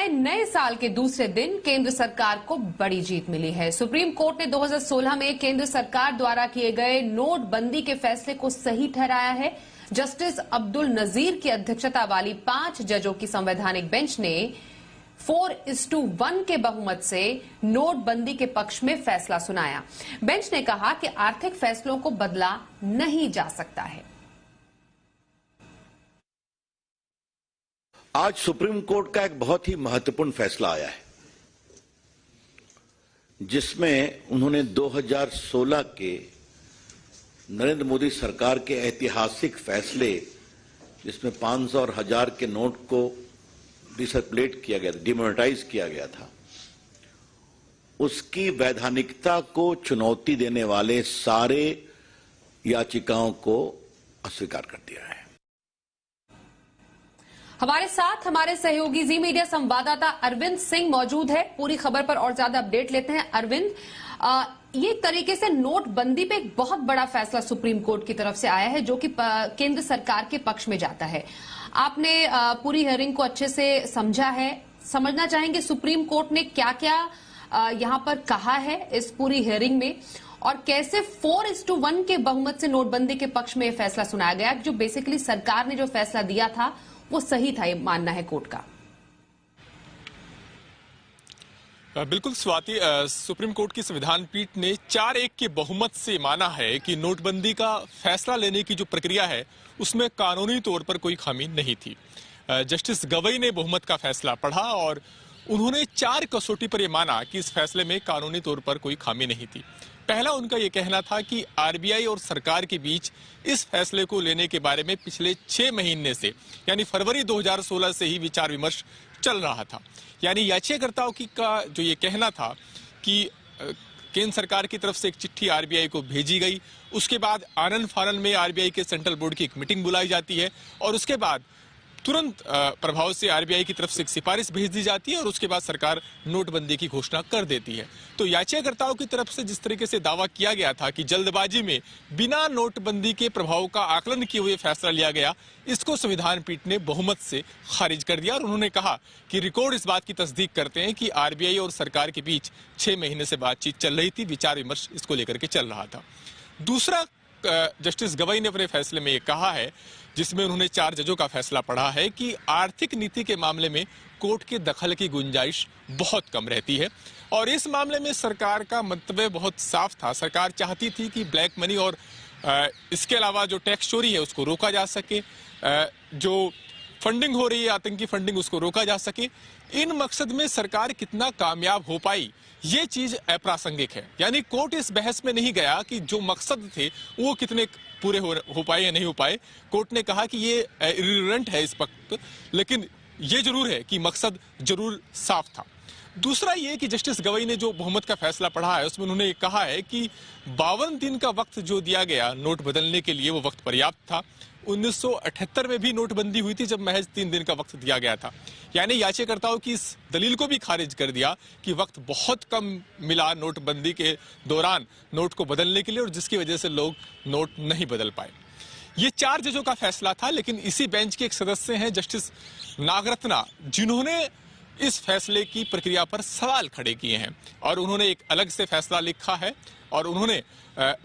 आए नए साल के दूसरे दिन केंद्र सरकार को बड़ी जीत मिली है। सुप्रीम कोर्ट ने 2016 में केंद्र सरकार द्वारा किए गए नोटबंदी के फैसले को सही ठहराया है। जस्टिस अब्दुल नजीर की अध्यक्षता वाली 5 जजों की संवैधानिक बेंच ने 4:1 के बहुमत से नोटबंदी के पक्ष में फैसला सुनाया। बेंच ने कहा कि आर्थिक फैसलों को बदला नहीं जा सकता है। आज सुप्रीम कोर्ट का एक बहुत ही महत्वपूर्ण फैसला आया है, जिसमें उन्होंने 2016 के नरेंद्र मोदी सरकार के ऐतिहासिक फैसले, जिसमें 500 और 1000 के नोट को डिसर्कुलेट किया गया था, डिमोनेटाइज किया गया था, उसकी वैधानिकता को चुनौती देने वाले सारे याचिकाओं को अस्वीकार कर दिया है। हमारे साथ हमारे सहयोगी जी मीडिया संवाददाता अरविंद सिंह मौजूद है। पूरी खबर पर और ज्यादा अपडेट लेते हैं। अरविंद, ये एक तरीके से नोटबंदी पे एक बहुत बड़ा फैसला सुप्रीम कोर्ट की तरफ से आया है, जो कि केंद्र सरकार के पक्ष में जाता है। आपने पूरी हियरिंग को अच्छे से समझा है, समझना चाहेंगे सुप्रीम कोर्ट ने क्या क्या यहां पर कहा है इस पूरी हियरिंग में, और कैसे 4:1 के बहुमत से नोटबंदी के पक्ष में फैसला सुनाया गया, जो बेसिकली सरकार ने जो फैसला दिया था वो सही था, ये मानना है कोर्ट का। बिल्कुल स्वाति, सुप्रीम कोर्ट की संविधान पीठ ने 4-1 के बहुमत से माना है कि नोटबंदी का फैसला लेने की जो प्रक्रिया है उसमें कानूनी तौर पर कोई खामी नहीं थी। जस्टिस गवई ने बहुमत का फैसला पढ़ा और उन्होंने 4 कसौटी पर यह माना कि इस फैसले में कानूनी तौर पर कोई खामी नहीं थी। पहला उनका यह कहना था कि आरबीआई और सरकार के बीच इस फैसले को लेने के बारे में पिछले 6 महीने से, यानी फरवरी 2016 से ही विचार विमर्श चल रहा था। यानी याचिकाकर्ताओं का जो ये कहना था कि केंद्र सरकार की तरफ से एक चिट्ठी आरबीआई को भेजी गई, उसके बाद आनन फानन में आरबीआई के सेंट्रल बोर्ड की एक मीटिंग बुलाई जाती है और उसके बाद तुरंत प्रभाव से आरबीआई की तरफ से एक सिफारिश भेज दी जाती है और उसके बाद सरकार नोटबंदी की घोषणा कर देती है। तो याचिकाकर्ताओं की तरफ से जिस तरीके से दावा किया गया था कि जल्दबाजी में बिना नोटबंदी के प्रभाव का आकलन किए हुए फैसला लिया गया, इसको संविधान पीठ ने बहुमत से खारिज कर दिया और उन्होंने कहा कि रिकॉर्ड इस बात की तस्दीक करते हैं कि आरबीआई और सरकार के बीच 6 महीने से बातचीत चल रही थी, विचार विमर्श इसको लेकर के चल रहा था। दूसरा, जस्टिस गवई ने अपने फैसले में ये कहा है, जिसमें उन्होंने 4 जजों का फैसला पढ़ा है, कि आर्थिक नीति के मामले में कोर्ट के दखल की गुंजाइश बहुत कम रहती है और इस मामले में सरकार का मंतव्य बहुत साफ था। सरकार चाहती थी कि ब्लैक मनी और इसके अलावा जो टैक्स चोरी है उसको रोका जा सके, जो फंडिंग हो रही है आतंकी फंडिंग उसको रोका जा सके। इन मकसद में सरकार कितना कामयाब हो पाई, ये चीज अप्रासंगिक है। यानी कोर्ट इस बहस में नहीं गया कि जो मकसद थे वो कितने पूरे हो पाए या नहीं हो पाए। कोर्ट ने कहा कि ये इर्रिलेवेंट है इस वक्त, लेकिन ये जरूर है कि मकसद जरूर साफ था। दूसरा ये कि जस्टिस गवई ने जो बहुमत का फैसला पढ़ा है उसमें उन्होंने कहा है कि 52 दिन का वक्त जो दिया गया नोट बदलने के लिए वो वक्त पर्याप्त था। 1978 में भी नोटबंदी हुई थी जब महज 3 दिन का वक्त दिया गया था। यानी याचिकाकर्ताओं की इस दलील को भी खारिज कर दिया कि वक्त बहुत कम मिला नोटबंदी के दौरान नोट को बदलने के लिए और जिसकी वजह से लोग नोट नहीं बदल पाए। ये 4 जजों का फैसला था, लेकिन इसी बेंच के एक सदस्य हैं जस्टिस नागरत्ना, जिन्होंने इस फैसले की प्रक्रिया पर सवाल खड़े किए हैं और उन्होंने एक अलग से फैसला लिखा है और उन्होंने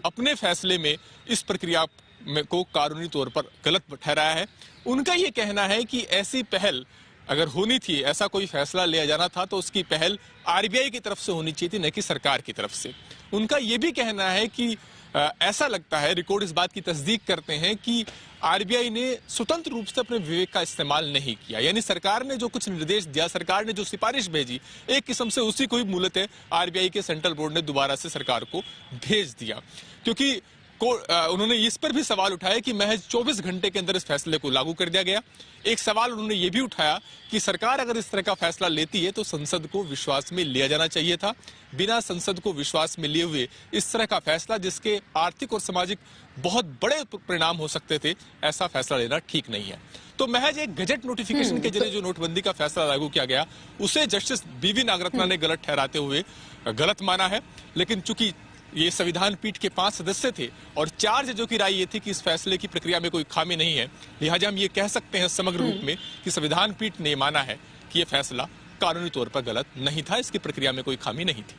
अपने फैसले में इस प्रक्रिया को कानूनी तौर पर गलत ठहराया है। उनका ये कहना है कि ऐसी पहल अगर होनी थी, ऐसा कोई फैसला लिया जाना था तो उसकी पहल आरबीआई की तरफ से होनी चाहिए थी, न कि सरकार की तरफ से। उनका ये भी कहना है कि ऐसा लगता है, रिकॉर्ड इस बात की तस्दीक करते हैं कि आरबीआई ने स्वतंत्र रूप से अपने विवेक का इस्तेमाल नहीं किया। यानी सरकार ने जो कुछ निर्देश दिया, सरकार ने जो सिफारिश भेजी, एक किस्म से उसी को ही मूलतः आरबीआई के सेंट्रल बोर्ड ने दोबारा से सरकार को भेज दिया। क्योंकि उन्होंने इस पर भी सवाल उठाया कि महज 24 घंटे के अंदर इस फैसले को लागू कर दिया गया। एक सवाल उन्होंने ये भी उठाया कि सरकार अगर इस तरह का फैसला लेती है तो संसद को विश्वास में लिया जाना चाहिए था। बिना संसद को विश्वास में लिए हुए इस तरह का फैसला, जिसके आर्थिक और सामाजिक बहुत बड़े परिणाम हो सकते थे, ऐसा फैसला लेना ठीक नहीं है। तो महज एक गजट नोटिफिकेशन के जरिए जो नोटबंदी का फैसला लागू किया गया, उसे जस्टिस बीवी नागरत्ना ने गलत ठहराते हुए गलत माना है। लेकिन चूंकि ये संविधान पीठ के 5 सदस्य थे और 4 जजों की राय ये थी कि इस फैसले की प्रक्रिया में कोई खामी नहीं है, लिहाजा हम ये कह सकते हैं समग्र रूप में कि संविधान पीठ ने माना है कि यह फैसला कानूनी तौर पर गलत नहीं था, इसकी प्रक्रिया में कोई खामी नहीं थी।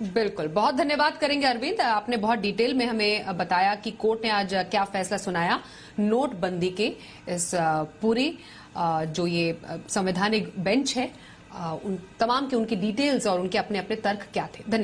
बिल्कुल, बहुत धन्यवाद करेंगे अरविंद। आपने बहुत डिटेल में हमें बताया कि कोर्ट ने आज क्या फैसला सुनाया नोटबंदी के इस पूरी जो ये संवैधानिक बेंच है, उन तमाम के उनकी डिटेल्स और उनके अपने अपने तर्क क्या थे। धन्यवाद।